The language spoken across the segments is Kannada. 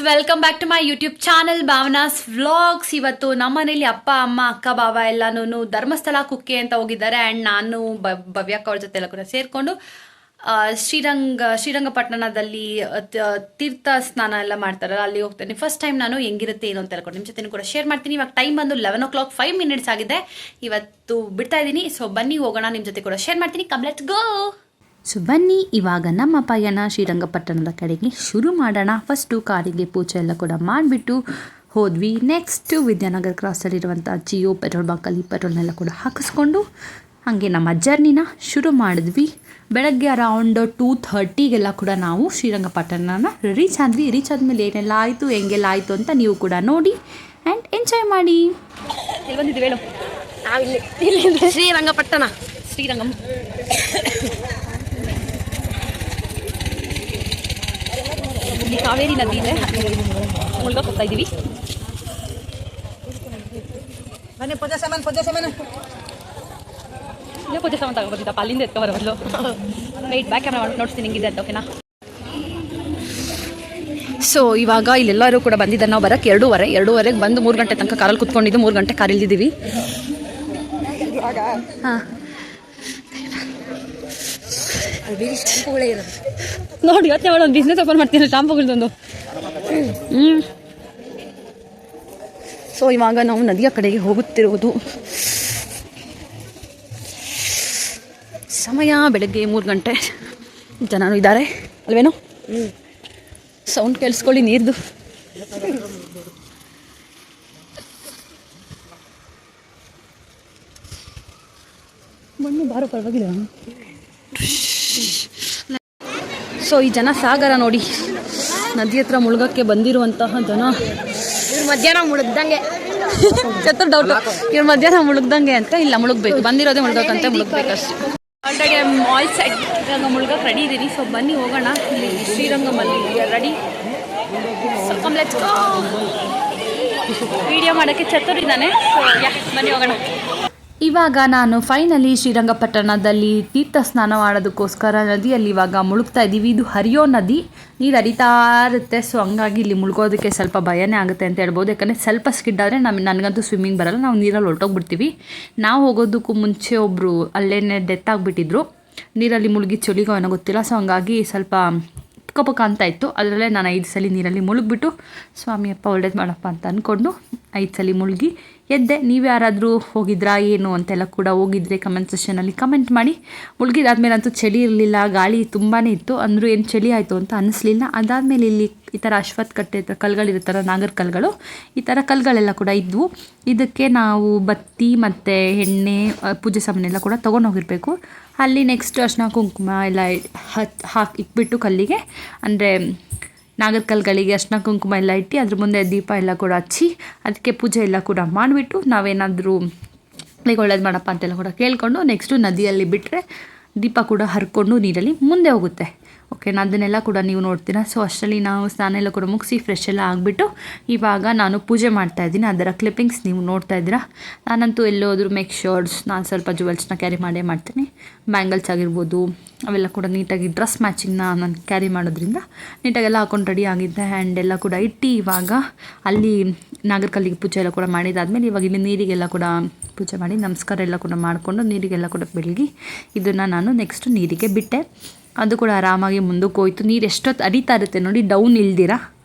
Welcome back to my YouTube channel Bhavana's vlogs. ಇವತ್ತು ನಮ್ಮ ಮನೇಲಿ ಅಪ್ಪ ಅಮ್ಮ ಅಕ್ಕ ಬಾವ ಎಲ್ಲಾನು ಧರ್ಮಸ್ಥಳ ಕುಕ್ಕೆ ಅಂತ ಹೋಗಿದ್ದಾರೆ. ಆ್ಯಂಡ್ ನಾನು ಭವ್ಯಕ್ಕ ಅವ್ರ ಜೊತೆ ಎಲ್ಲ ಕೂಡ ಸೇರಿಕೊಂಡು ಶ್ರೀರಂಗಪಟ್ಟಣದಲ್ಲಿ ತೀರ್ಥ ಸ್ನಾನ ಎಲ್ಲ ಮಾಡ್ತಾರಲ್ಲ, ಅಲ್ಲಿ ಹೋಗ್ತೇನೆ. ಫಸ್ಟ್ ಟೈಮ್ ನಾನು ಹೆಂಗಿರುತ್ತೆ ಏನು ಅಂತ ಹೇಳ್ಕೊಂಡು ನಿಮ್ಮ ಜೊತೆ ಕೂಡ ಶೇರ್ ಮಾಡ್ತೀನಿ. ಇವಾಗ ಟೈಮ್ ಬಂದು 11:05 ಆಗಿದೆ. ಇವತ್ತು ಬಿಡ್ತಾ ಇದ್ದೀನಿ. ಸೊ ಬನ್ನಿ ಹೋಗೋಣ, ನಿಮ್ಮ ಜೊತೆ ಕೂಡ ಶೇರ್ ಮಾಡ್ತೀನಿ. Come let's go. ಸೊ ಬನ್ನಿ ಇವಾಗ ನಮ್ಮ ಪಯಣ ಶ್ರೀರಂಗಪಟ್ಟಣದ ಕಡೆಗೆ ಶುರು ಮಾಡೋಣ. ಫಸ್ಟು ಕಾರಿಗೆ ಪೂಜೆ ಎಲ್ಲ ಕೂಡ ಮಾಡಿಬಿಟ್ಟು ಹೋದ್ವಿ. ನೆಕ್ಸ್ಟು ವಿದ್ಯಾನಗರ ಕ್ರಾಸಲ್ಲಿರುವಂಥ ಜಿಯೋ ಪೆಟ್ರೋಲ್ ಬಂಕಲ್ಲಿ ಪೆಟ್ರೋಲ್ನೆಲ್ಲ ಕೂಡ ಹಾಕಿಸ್ಕೊಂಡು ಹಾಗೆ ನಮ್ಮ ಜರ್ನಿನ ಶುರು ಮಾಡಿದ್ವಿ. ಬೆಳಗ್ಗೆ ಅರೌಂಡ್ 2:30 ಕೂಡ ನಾವು ಶ್ರೀರಂಗಪಟ್ಟಣನ ರೀಚ್ ಆದ್ವಿ. ರೀಚ್ ಆದಮೇಲೆ ಏನೆಲ್ಲ ಆಯಿತು ಹೆಂಗೆಲ್ಲ ಆಯಿತು ಅಂತ ನೀವು ಕೂಡ ನೋಡಿ ಆ್ಯಂಡ್ ಎಂಜಾಯ್ ಮಾಡಿ. ಎಲ್ಲಿ ಬಂದಿದ್ದೀವಿ ಹೇಳು? ನಾವಿಲ್ಲಿ ಶ್ರೀರಂಗಪಟ್ಟಣ. ಶ್ರೀರಂಗಂ ಇಲ್ಲಿ ಕಾವೇರಿ ನದಿ ಇದೆ, ಮುಳುಗಕ್ಕೆ ಹೋಗ್ತಾ ಇದ್ದೀವಿ. ಪೂಜೆ ಸಾಮಾನು ತಗೊಬರ್ತಿದ್ದಪ್ಪ, ಅಲ್ಲಿಂದ ಎತ್ಕೊ ಬರೋದು. ವೆಯ್ಟ್ ಬ್ಯಾಕ್ ಕ್ಯಾಮ್ರಾ ಮಾಡಿ ನೋಡ್ತೀನಿ ಹಿಂಗಿದೆ ಅಂತ, ಓಕೆನಾ? ಸೊ ಇವಾಗ ಇಲ್ಲೆಲ್ಲರೂ ಕೂಡ ಬಂದಿದ್ದಾರೆ. ನಾವು ಬರೋಕ್ಕೆ 2:30 ಬಂದು 3 ಗಂಟೆ ತನಕ ಕಾರಲ್ಲಿ ಕುತ್ಕೊಂಡಿದ್ದು. 3 ಗಂಟೆ ಕಾರ್ ಇಲ್ದಿದ್ದೀವಿ. ಹಾಂ ನೋಡಿ, ಇವತ್ತೇ ಒಂದು ಬಿಸ್ನೆಸ್ ಓಪನ್ ಮಾಡ್ತೀನಿ ಶಾಂಪುಗಳದೊಂದು. ಸೊ ಇವಾಗ ನಾವು ನದಿಯ ಕಡೆಗೆ ಹೋಗುತ್ತಿರುವುದು. ಸಮಯ ಬೆಳಗ್ಗೆ 3 ಗಂಟೆ. ಜನರು ಇದ್ದಾರೆ ಅಲ್ವೇನೋ? ಸೌಂಡ್ ಕೇಳಿಸ್ಕೊಳ್ಳಿ ನೀರ್ದು. ಮಣ್ಣು ಬಾರೋ ಪರವಾಗಿಲ್ಲ. ಸೊ ಈ ಜನ ಸಾಗರ ನೋಡಿ, ನದಿ ಹತ್ರ ಮುಳುಗಕ್ಕೆ ಬಂದಿರುವಂತಹ ಜನ. ಮಧ್ಯಾಹ್ನ ಮುಳುಗ್ದಂಗೆ ಡೌಟ್, ಇವ್ರು ಮಧ್ಯಾಹ್ನ ಮುಳುಗ್ದಂಗೆ ಅಂತ. ಇಲ್ಲ, ಮುಳುಗ್ಬೇಕು, ಬಂದಿರೋದೇ ಮುಳುಗಕ್ಕಂತ, ಮುಳುಗ್ಬೇಕು ಅಷ್ಟೇ. ಆಲ್ರೆಡಿ ಆಲ್ ಸೈಡ್ ಮುಳುಗಕ್ಕೆ ರೆಡಿ ಇದ್ದೀನಿ. ಸೊ ಬನ್ನಿ ಹೋಗೋಣ. ಇಲ್ಲಿ ಶ್ರೀರಂಗಮಲ್ಲಿ ರೆಡಿ. ವಿಡಿಯೋ ಮಾಡೋಕ್ಕೆ ಚತುರಿದ್ದಾನೆ. ಸೊ ಬನ್ನಿ ಹೋಗೋಣ. ಇವಾಗ ನಾನು ಫೈನಲಿ ಶ್ರೀರಂಗಪಟ್ಟಣದಲ್ಲಿ ತೀರ್ಥ ಸ್ನಾನ ಮಾಡೋದಕ್ಕೋಸ್ಕರ ನದಿಯಲ್ಲಿ ಇವಾಗ ಮುಳುಗ್ತಾ ಇದ್ದೀವಿ. ಇದು ಹರಿಯೋ ನದಿ, ನೀರು ಹರಿತಾ ಇರುತ್ತೆ. ಸೊ ಹಂಗಾಗಿ ಇಲ್ಲಿ ಮುಳುಗೋದಕ್ಕೆ ಸ್ವಲ್ಪ ಭಯನೇ ಆಗುತ್ತೆ ಅಂತ ಹೇಳ್ಬೋದು. ಯಾಕಂದರೆ ಸ್ವಲ್ಪ ಸ್ಕಿಡ್ ಆದರೆ ನನಗಂತೂ ಸ್ವಿಮ್ಮಿಂಗ್ ಬರಲ್ಲ, ನಾವು ನೀರಲ್ಲಿ ಹೊರಟೋಗ್ಬಿಡ್ತೀವಿ. ನಾವು ಹೋಗೋದಕ್ಕೂ ಮುಂಚೆ ಒಬ್ಬರು ಅಲ್ಲೇ ಡೆತ್ ಆಗಿಬಿಟ್ಟಿದ್ರು, ನೀರಲ್ಲಿ ಮುಳುಗಿ ಚಳಿಗೋ ಏನೋ ಗೊತ್ತಿಲ್ಲ. ಸೊ ಹಂಗಾಗಿ ಸ್ವಲ್ಪ ಪಕ್ಕ ಅಂತ ಇತ್ತು. ಅದರಲ್ಲೇ ನಾನು 5 ಸಲ ನೀರಲ್ಲಿ ಮುಳುಗ್ಬಿಟ್ಟು ಸ್ವಾಮಿ ಅಪ್ಪ ಒಳ್ಳೇದು ಮಾಡಪ್ಪ ಅಂತ ಅಂದ್ಕೊಂಡು 5 ಸಲ ಮುಳುಗಿ ಎದ್ದೆ. ನೀವು ಯಾರಾದರೂ ಹೋಗಿದ್ರಾ ಏನು ಅಂತೆಲ್ಲ ಕೂಡ ಹೋಗಿದ್ರೆ ಕಮೆಂಟ್ ಸೆಷನಲ್ಲಿ ಕಮೆಂಟ್ ಮಾಡಿ. ಮುಳುಗಿದಾದ್ಮೇಲೆ ಅಂತೂ ಚಳಿ ಇರಲಿಲ್ಲ, ಗಾಳಿ ತುಂಬಾ ಇತ್ತು. ಅಂದರೂ ಏನು ಚಳಿ ಆಯಿತು ಅಂತ ಅನ್ನಿಸ್ಲಿಲ್ಲ. ಅದಾದಮೇಲೆ ಇಲ್ಲಿ ಈ ಥರ ಅಶ್ವತ್ಥ ಕಟ್ಟೆ ಕಲ್ಗಳಿರುತ್ತಲ್ಲ, ನಾಗರ ಕಲ್ಗಳು, ಈ ಥರ ಕಲ್ಗಳೆಲ್ಲ ಕೂಡ ಇದ್ವು. ಇದಕ್ಕೆ ನಾವು ಬತ್ತಿ ಮತ್ತು ಎಣ್ಣೆ ಪೂಜೆ ಸಾಮಾನೆಲ್ಲ ಕೂಡ ತೊಗೊಂಡೋಗಿರಬೇಕು. ಅಲ್ಲಿ ನೆಕ್ಸ್ಟ್ ಅರ್ಶಿನ ಕುಂಕುಮ ಎಲ್ಲ ಇಟ್ಬಿಟ್ಟು ಕಲ್ಲಿಗೆ, ಅಂದರೆ ನಾಗರ ಕಲ್ಗಳಿಗೆ ಅರ್ಶಿನ ಕುಂಕುಮ ಎಲ್ಲ ಇಟ್ಟು ಅದ್ರ ಮುಂದೆ ದೀಪ ಎಲ್ಲ ಕೂಡ ಹಚ್ಚಿ ಅದಕ್ಕೆ ಪೂಜೆ ಎಲ್ಲ ಕೂಡ ಮಾಡಿಬಿಟ್ಟು ನಾವೇನಾದರೂ ಒಳ್ಳೇದು ಮಾಡಪ್ಪ ಅಂತೆಲ್ಲ ಕೂಡ ಕೇಳಿಕೊಂಡು ನೆಕ್ಸ್ಟು ನದಿಯಲ್ಲಿ ಬಿಟ್ಟರೆ ದೀಪ ಕೂಡ ಹರ್ಕೊಂಡು ನೀರಲ್ಲಿ ಮುಂದೆ ಹೋಗುತ್ತೆ. ಓಕೆ, ಅದನ್ನೆಲ್ಲ ಕೂಡ ನೀವು ನೋಡ್ತೀರಾ. ಸೊ ಅಷ್ಟರಲ್ಲಿ ನಾವು ಸ್ನಾನ ಎಲ್ಲ ಕೂಡ ಮುಗಿಸಿ ಫ್ರೆಶ್ ಎಲ್ಲ ಆಗಿಬಿಟ್ಟು ಇವಾಗ ನಾನು ಪೂಜೆ ಮಾಡ್ತಾಯಿದ್ದೀನಿ. ಅದರ ಕ್ಲಿಪ್ಪಿಂಗ್ಸ್ ನೀವು ನೋಡ್ತಾ ಇದ್ದೀರಾ. ನಾನಂತೂ ಎಲ್ಲೋದ್ರೂ ಮೇಕ್ ಶೋರ್ಸ್ ನಾನು ಸ್ವಲ್ಪ ಜುವೆಲ್ಸ್ನ ಕ್ಯಾರಿ ಮಾಡೇ ಮಾಡ್ತೀನಿ. ಬ್ಯಾಂಗಲ್ಸ್ ಆಗಿರ್ಬೋದು ಅವೆಲ್ಲ ಕೂಡ ನೀಟಾಗಿ ಡ್ರೆಸ್ ಮ್ಯಾಚಿಂಗ್ನ ನಾನು ಕ್ಯಾರಿ ಮಾಡೋದ್ರಿಂದ ನೀಟಾಗೆಲ್ಲ ಹಾಕೊಂಡು ರೆಡಿ ಆಗಿದ್ದೆ. ಹ್ಯಾಂಡ್ ಎಲ್ಲ ಕೂಡ ಇಟ್ಟು ಇವಾಗ ಅಲ್ಲಿ ನಾಗರ ಕಲ್ಲಿಗೆ ಪೂಜೆ ಎಲ್ಲ ಕೂಡ ಮಾಡಿದಾದ್ಮೇಲೆ ಇವಾಗ ಇಲ್ಲಿ ನೀರಿಗೆಲ್ಲ ಕೂಡ ಪೂಜೆ ಮಾಡಿ ನಮಸ್ಕಾರ ಎಲ್ಲ ಕೂಡ ಮಾಡಿಕೊಂಡು ನೀರಿಗೆಲ್ಲ ಕೂಡ ಬೆಳಗಿ ಇದನ್ನು ನಾನು ನೆಕ್ಸ್ಟ್ ನೀರಿಗೆ ಬಿಟ್ಟೆ. ಅದು ಕೂಡ ಆರಾಮಾಗಿ ಮುಂದಕ್ಕೆ ಹೋಯ್ತು. ನೀರು ಎಷ್ಟೊತ್ತು ಹರಿತಾ ಇರುತ್ತೆ ನೋಡಿ, ಡೌನ್ ಇಲ್ದಿರ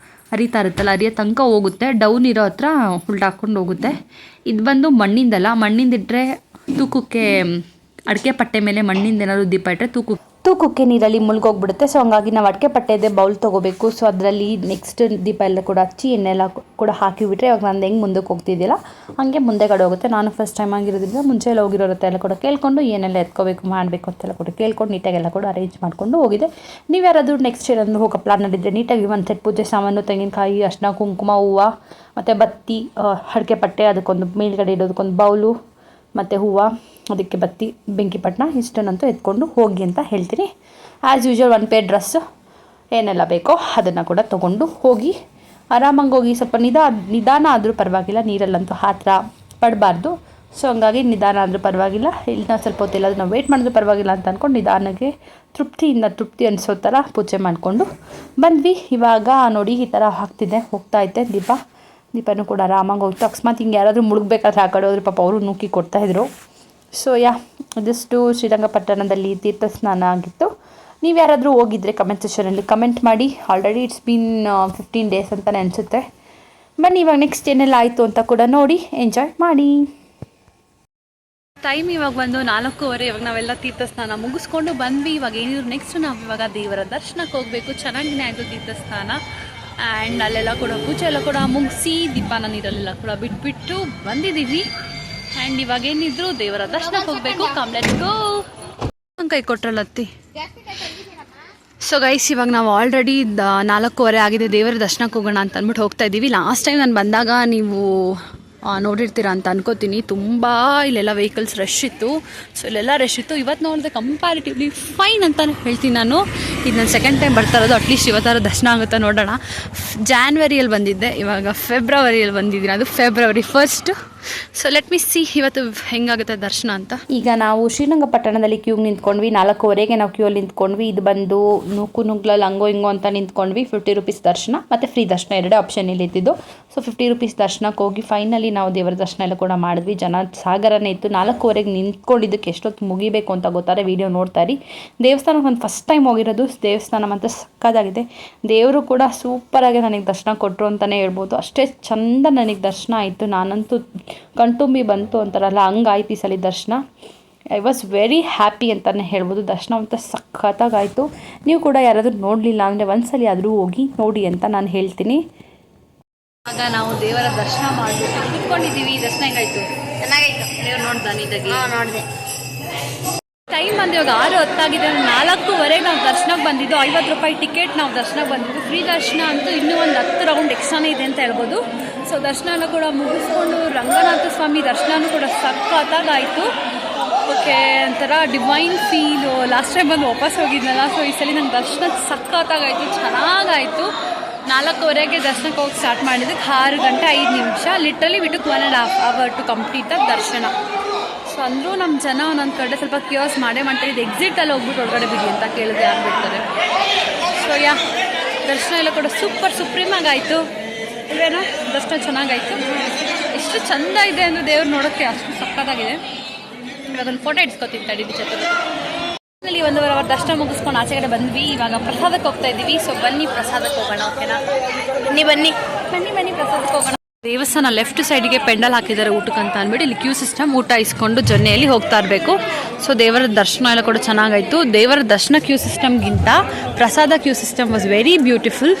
ಹರಿತಾ ಇರುತ್ತಲ್ಲ, ಹರಿಯೋ ತನಕ ಹೋಗುತ್ತೆ. ಡೌನ್ ಇರೋ ಹತ್ರ ಉಲ್ಟಾಕೊಂಡು ಹೋಗುತ್ತೆ. ಇದು ಬಂದು ಮಣ್ಣಿಂದಲ್ಲ, ಮಣ್ಣಿಂದಿಟ್ಟರೆ ತೂಕಕ್ಕೆ ಅಡಿಕೆ ಪಟ್ಟೆ ಮೇಲೆ ಮಣ್ಣಿಂದ ಏನಾದರೂ ದೀಪ ಇಟ್ಟರೆ ತೂಕಕ್ಕೆ ನೀರಲ್ಲಿ ಮುಳುಗೋಗ್ಬಿಡುತ್ತೆ. ಸೊ ಹಂಗಾಗಿ ನಾವು ಅಡಿಕೆ ಪಟ್ಟೆದೆ ಬೌಲ್ ತೊಗೋಬೇಕು. ಸೊ ಅದರಲ್ಲಿ ನೆಕ್ಸ್ಟ್ ದೀಪ ಎಲ್ಲ ಕೂಡ ಹಚ್ಚಿ ಎಣ್ಣೆಲ್ಲ ಕೂಡ ಹಾಕಿಬಿಟ್ರೆ ಇವಾಗ ನಾನು ಹೆಂಗೆ ಮುಂದಕ್ಕೆ ಹೋಗ್ತಿದ್ದಿಲ್ಲ ಹಾಗೆ ಮುಂದೆ ಕಡೆ ಹೋಗುತ್ತೆ. ನಾನು ಫಸ್ಟ್ ಟೈಮ್ ಆಗಿರೋದ್ರಿಂದ ಮುಂಚೆ ಎಲ್ಲ ಹೋಗಿರೋರುತ್ತೆ ಎಲ್ಲ ಕೂಡ ಕೇಳಿಕೊಂಡು ಏನೆಲ್ಲ ಎತ್ಕೋಬೇಕು ಮಾಡಬೇಕು ಅಂತೆಲ್ಲ ಕೂಡ ಕೇಳ್ಕೊಂಡು ನೀಟಾಗೆಲ್ಲ ಕೂಡ ಅರೇಂಜ್ ಮಾಡಿಕೊಂಡು ಹೋಗಿದೆ. ನೀವು ಯಾರಾದರೂ ನೆಕ್ಸ್ಟ್ ಏನಾದರೂ ಹೋಗೋ ಪ್ಲಾನ್ ಮಾಡಿದರೆ ನೀಟಾಗಿ ಒಂದು ಸೆಟ್ ಪೂಜೆ ಸಾಮಾನು, ತೆಂಗಿನಕಾಯಿ, ಅರ್ಶಿನ ಕುಂಕುಮ, ಹೂವು ಮತ್ತು ಬತ್ತಿ, ಅಡಿಕೆ ಪಟ್ಟೆ, ಅದಕ್ಕೊಂದು ಮೇಲ್ಗಡೆ ಇಡೋದಕ್ಕೊಂದು ಬೌಲು ಮತ್ತು ಹೂವು, ಅದಕ್ಕೆ ಬತ್ತಿ, ಬೆಂಕಿ ಪಟ್ಟಣ ಇಷ್ಟನ್ನಂತೂ ಎತ್ಕೊಂಡು ಹೋಗಿ ಅಂತ ಹೇಳ್ತೀನಿ. ಆ್ಯಸ್ ಯೂಶ್ವಲ್ 1 ಪೇರ್ ಡ್ರೆಸ್ಸು ಏನೆಲ್ಲ ಬೇಕೋ ಅದನ್ನು ಕೂಡ ತೊಗೊಂಡು ಹೋಗಿ ಆರಾಮಾಗಿ ಹೋಗಿ. ಸ್ವಲ್ಪ ನಿಧಾನ ಆದರೂ ಪರವಾಗಿಲ್ಲ, ನೀರಲ್ಲಂತೂ ಹತ್ರ ಪಡಬಾರ್ದು. ಸೊ ಹಂಗಾಗಿ ನಿಧಾನ ಆದರೂ ಪರವಾಗಿಲ್ಲ, ಇಲ್ಲಿ ನಾವು ಸ್ವಲ್ಪ ಹೊತ್ತಿಲ್ಲ ನಾವು ವೆಯ್ಟ್ ಮಾಡಿದ್ರು ಪರವಾಗಿಲ್ಲ ಅಂತ ಅಂದ್ಕೊಂಡು ನಿಧಾನಕ್ಕೆ ತೃಪ್ತಿ ಅನಿಸೋ ಥರ ಪೂಜೆ ಮಾಡಿಕೊಂಡು ಬಂದ್ವಿ. ಇವಾಗ ನೋಡಿ ಈ ಥರ ಹೋಗ್ತಾಯಿದ್ದೆ ದೀಪನೂ ಕೂಡ ಆರಾಮಾಗಿ ಹೋಗ್ತು. ಅಕಸ್ಮಾತ್ ಹಿಂಗೆ ಯಾರಾದರೂ ಮುಳುಗಬೇಕಾದ್ರೆ ಆ ಕಡೆ ಹೋದ್ರೆ ಪಾಪ ಅವರು ನೂಕಿ ಕೊಡ್ತಾಯಿದ್ರು. ಸೊ ಇದಿಷ್ಟು ಶ್ರೀರಂಗಪಟ್ಟಣದಲ್ಲಿ ತೀರ್ಥ ಸ್ನಾನ ಆಗಿತ್ತು. ನೀವು ಯಾರಾದರೂ ಹೋಗಿದ್ರೆ ಕಮೆಂಟ್ ಸೆಕ್ಷನಲ್ಲಿ ಕಮೆಂಟ್ ಮಾಡಿ. ಆಲ್ರೆಡಿ ಇಟ್ಸ್ ಬೀನ್ 15 ಡೇಸ್ ಅಂತಲೇ ಅನಿಸುತ್ತೆ. ಬನ್ನಿ ಇವಾಗ ನೆಕ್ಸ್ಟ್ ಏನೆಲ್ಲ ಆಯಿತು ಅಂತ ಕೂಡ ನೋಡಿ ಎಂಜಾಯ್ ಮಾಡಿ. ಟೈಮ್ ಇವಾಗ ಬಂದು 4:15. ಇವಾಗ ನಾವೆಲ್ಲ ತೀರ್ಥ ಸ್ನಾನ ಮುಗಿಸ್ಕೊಂಡು ಬಂದ್ವಿ. ಇವಾಗ ಏನಿದ್ರು ನೆಕ್ಸ್ಟ್ ನಾವು ಇವಾಗ ದೇವರ ದರ್ಶನಕ್ಕೆ ಹೋಗಬೇಕು. ಚೆನ್ನಾಗಿನೇ ಆಯಿತು ತೀರ್ಥ ಸ್ನಾನ. ಆ್ಯಂಡ್ ಅಲ್ಲೆಲ್ಲ ಕೂಡ ಪೂಜೆ ಎಲ್ಲ ಕೂಡ ಮುಗಿಸಿ ದೀಪನ ನೀರಲ್ಲೆಲ್ಲ ಕೂಡ ಬಿಟ್ಬಿಟ್ಟು ಬಂದಿದ್ದೀವಿ. ಆ್ಯಂಡ್ ಇವಾಗ ಏನಿದ್ರು ದೇವರ ದರ್ಶನಕ್ಕೆ ಹೋಗಬೇಕು. Let's go. ಕೈ ಕೊಟ್ರಲ್ಲತ್ತಿ. ಸೊ ಗೈಸ್ ಇವಾಗ ನಾವು ಆಲ್ರೆಡಿ 4:15 ಆಗಿದೆ. ದೇವರ ದರ್ಶನಕ್ಕೆ ಹೋಗೋಣ ಅಂತ ಅಂದ್ಬಿಟ್ಟು ಹೋಗ್ತಾ ಇದ್ದೀವಿ. ಲಾಸ್ಟ್ ಟೈಮ್ ನಾನು ಬಂದಾಗ ನೀವು ನೋಡಿರ್ತೀರ ಅಂತ ಅನ್ಕೋತೀನಿ. ತುಂಬ ಇಲ್ಲೆಲ್ಲ ವೆಹಿಕಲ್ಸ್ ರಶ್ ಇತ್ತು. ಸೊ ಇಲ್ಲೆಲ್ಲ ರಶ್ ಇತ್ತು. ಇವತ್ತು ನೋಡಿದ್ರೆ ಕಂಪ್ಯಾರಿಟಿವ್ಲಿ ಫೈನ್ ಅಂತಲೇ ಹೇಳ್ತೀನಿ ನಾನು. ಇದು ನಾನು ಸೆಕೆಂಡ್ ಟೈಮ್ ಬರ್ತಾ ಇರೋದು. ಅಟ್ಲೀಸ್ಟ್ ಇವತ್ತಾರು ದರ್ಶನ ಆಗುತ್ತಾ ನೋಡೋಣ. ಜಾನ್ವರಿಯಲ್ಲಿ ಬಂದಿದ್ದೆ, ಇವಾಗ ಫೆಬ್ರವರಿಯಲ್ಲಿ ಬಂದಿದ್ದೀನಿ. ಅದು February 1. So let me C ಇವತ್ತು ಹೆಂಗಾಗುತ್ತೆ ದರ್ಶನ ಅಂತ. ಈಗ ನಾವು ಶ್ರೀರಂಗಪಟ್ಟಣದಲ್ಲಿ ಕ್ಯೂಗೆ ನಿಂತ್ಕೊಂಡ್ವಿ. 4:15ಗೆ ನಾವು ಕ್ಯೂಲ್ಲಿ ನಿಂತ್ಕೊಂಡ್ವಿ. ಇದು ಬಂದು ನುಗ್ಲಲ್ಲಿ ಹಂಗೋ ಹಿಂಗೋ ಅಂತ ನಿಂತ್ಕೊಂಡ್ವಿ. 50 ರೂಪೀಸ್ ದರ್ಶನ ಮತ್ತು ಫ್ರೀ ದರ್ಶನ ಎರಡೇ ಆಪ್ಷನ್ ಇಲ್ಲಿ ಇದ್ದಿದ್ದು. ಸೊ 50 ರೂಪೀಸ್ ದರ್ಶನಕ್ಕೆ ಹೋಗಿ ಫೈನಲಿ ನಾವು ದೇವರ ದರ್ಶನ ಎಲ್ಲ ಕೂಡ ಮಾಡಿದ್ವಿ. ಜನ ಸಾಗರನೇ ಇತ್ತು. 4:15ಗೆ ನಿಂತ್ಕೊಂಡಿದ್ದಕ್ಕೆ ಎಷ್ಟೊತ್ತು ಮುಗಿಬೇಕು ಅಂತ ಗೊತ್ತಾರೆ. ವಿಡಿಯೋ ನೋಡ್ತಾ ಇರಿ. ದೇವಸ್ಥಾನಕ್ಕೆ ಒಂದು ಫಸ್ಟ್ ಟೈಮ್ ಹೋಗಿರೋದು. ದೇವಸ್ಥಾನ ಮತ್ತು ಸಕ್ಕತ್ತಾಗಿದೆ. ದೇವರು ಕೂಡ ಸೂಪರಾಗಿ ನನಗೆ ದರ್ಶನ ಕೊಟ್ಟರು ಅಂತಲೇ ಹೇಳ್ಬೋದು. ಅಷ್ಟೇ ಚಂದ ನನಗೆ ದರ್ಶನ ಆಯಿತು. ನಾನಂತೂ ಕಣ್ತುಂಬಿ ಬಂತು ಅಂತಾರಲ್ಲ, ಹಂಗಾಯ್ತು ಈ ಸಲ ದರ್ಶನ. ಐ ವಾಸ್ ವೆರಿ ಹ್ಯಾಪಿ ಅಂತಲೇ ಹೇಳ್ಬೋದು. ದರ್ಶನ ಅಂತ ಸಖತ್ತಾಗಾಯಿತು. ನೀವು ಕೂಡ ಯಾರಾದರೂ ನೋಡಲಿಲ್ಲ ಅಂದರೆ ಒಂದ್ಸಲಿ ಆದರೂ ಹೋಗಿ ನೋಡಿ ಅಂತ ನಾನು ಹೇಳ್ತೀನಿ. ಆಗ ನಾವು ದೇವರ ದರ್ಶನ ಮಾಡಿಬಿಟ್ಟು ಕುತ್ಕೊಂಡಿದ್ದೀವಿ. ದರ್ಶನ ಹೆಂಗಾಯಿತು? ಚೆನ್ನಾಗಾಯಿತು. ದೇವ್ರು ನೋಡ್ದ ನೀಟಾಗಿ? ನೋಡಿದೆ. ಟೈಮ್ ಬಂದು ಇವಾಗ 6:10 4:15 ನಾವು ದರ್ಶನಕ್ಕೆ ಬಂದಿದ್ದು. 50 ರೂಪಾಯಿ ಟಿಕೆಟ್. ನಾವು ದರ್ಶನಕ್ಕೆ ಬಂದಿದ್ದು. ಫ್ರೀ ದರ್ಶನ ಅಂತೂ ಇನ್ನೂ ಒಂದು 10 ರೌಂಡ್ ಎಕ್ಸ್ಟ್ರಾನೇ ಇದೆ ಅಂತ ಹೇಳ್ಬೋದು. ಸೊ ದರ್ಶನ ಎಲ್ಲ ಕೂಡ ಮುಗಿಸ್ಕೊಂಡು ರಂಗನಾಥ ಸ್ವಾಮಿ ದರ್ಶನನೂ ಕೂಡ ಸಖತ್ತಾಗಾಯಿತು. ಓಕೆ, ಒಂಥರ ಡಿವೈನ್ ಫೀಲು. ಲಾಸ್ಟ್ ಟೈಮ್ ಬಂದು ವಾಪಸ್ ಹೋಗಿದ್ನಲ್ಲ. ಸೊ ಈ ಸಲ ನಂಗೆ ದರ್ಶನ ಸಖತ್ತಾಗಾಯಿತು, ಚೆನ್ನಾಗಾಯಿತು. 4:15ಗೆ ದರ್ಶನಕ್ಕೆ ಹೋಗಿ ಸ್ಟಾರ್ಟ್ ಮಾಡಿದ್ದಕ್ಕೆ 6 ಗಂಟೆ 5 ನಿಮಿಷ. Literally we took 1.5 hour to complete the ದರ್ಶನ. ಸೊ ಅಂದರೂ ನಮ್ಮ ಜನ ಒಂದೊಂದು ಕಡೆ ಸ್ವಲ್ಪ ಕ್ಯೂಸ್ ಮಾಡೇ ಮಾಡ್ತಾರೆ. ಇದು ಎಕ್ಸಿಟಲ್ಲಿ ಹೋಗ್ಬಿಟ್ಟು ಒಳಗಡೆ ಬಿಡಿ ಅಂತ ಕೇಳಿದ್ರೆ ಯಾರು ಬಿಡ್ತಾರೆ. ಸೊ ದರ್ಶನ ಎಲ್ಲ ಕೂಡ ಸುಪ್ರೀಮಾಗಿ ಆಯಿತು. ಇಲ್ವೇನೋ ದರ್ಶನ ಚೆನ್ನಾಗಾಯಿತು. ಎಷ್ಟು ಚೆಂದ ಇದೆ ಅಂದರೆ ದೇವ್ರು ನೋಡೋಕ್ಕೆ ಅಷ್ಟು ಸಕ್ಕತ್ತಾಗಿದೆ. ಇವಾಗ ಒಂದು ಫೋಟೋ ಇಡ್ಸ್ಕೊತೀನಿ ತಡಿ ಜೊತೆ. 1.5 hour ದರ್ಶನ ಮುಗಿಸ್ಕೊಂಡು ಆಚೆ ಕಡೆ ಬಂದ್ವಿ. ಇವಾಗ ಪ್ರಸಾದಕ್ಕೆ ಹೋಗ್ತಾ ಇದ್ದೀವಿ. ಸೊ ಬನ್ನಿ ಪ್ರಸಾದಕ್ಕೆ ಹೋಗೋಣ. ಓಕೆನಾ? ಬನ್ನಿ ಪ್ರಸಾದಕ್ಕೆ ಹೋಗೋಣ. ದೇವಸ್ಥಾನ ಲೆಫ್ಟ್ ಸೈಡಿಗೆ ಪೆಂಡಲ್ ಹಾಕಿದ್ದಾರೆ ಊಟಕ್ಕೆ ಅಂತ ಅಂದ್ಬಿಟ್ಟು. ಇಲ್ಲಿ ಕ್ಯೂ ಸಿಸ್ಟಮ್. ಊಟ ಇಸ್ಕೊಂಡು ಜೊನ್ನೆಯಲ್ಲಿ ಹೋಗ್ತಾ ಇರಬೇಕು. ಸೊ ದೇವರ ದರ್ಶನ ಎಲ್ಲ ಕೂಡ ಚೆನ್ನಾಗಾಯಿತು. ದೇವರ ದರ್ಶನ ಕ್ಯೂ ಸಿಸ್ಟಮ್ಗಿಂತ ಪ್ರಸಾದ Q system was very beautiful.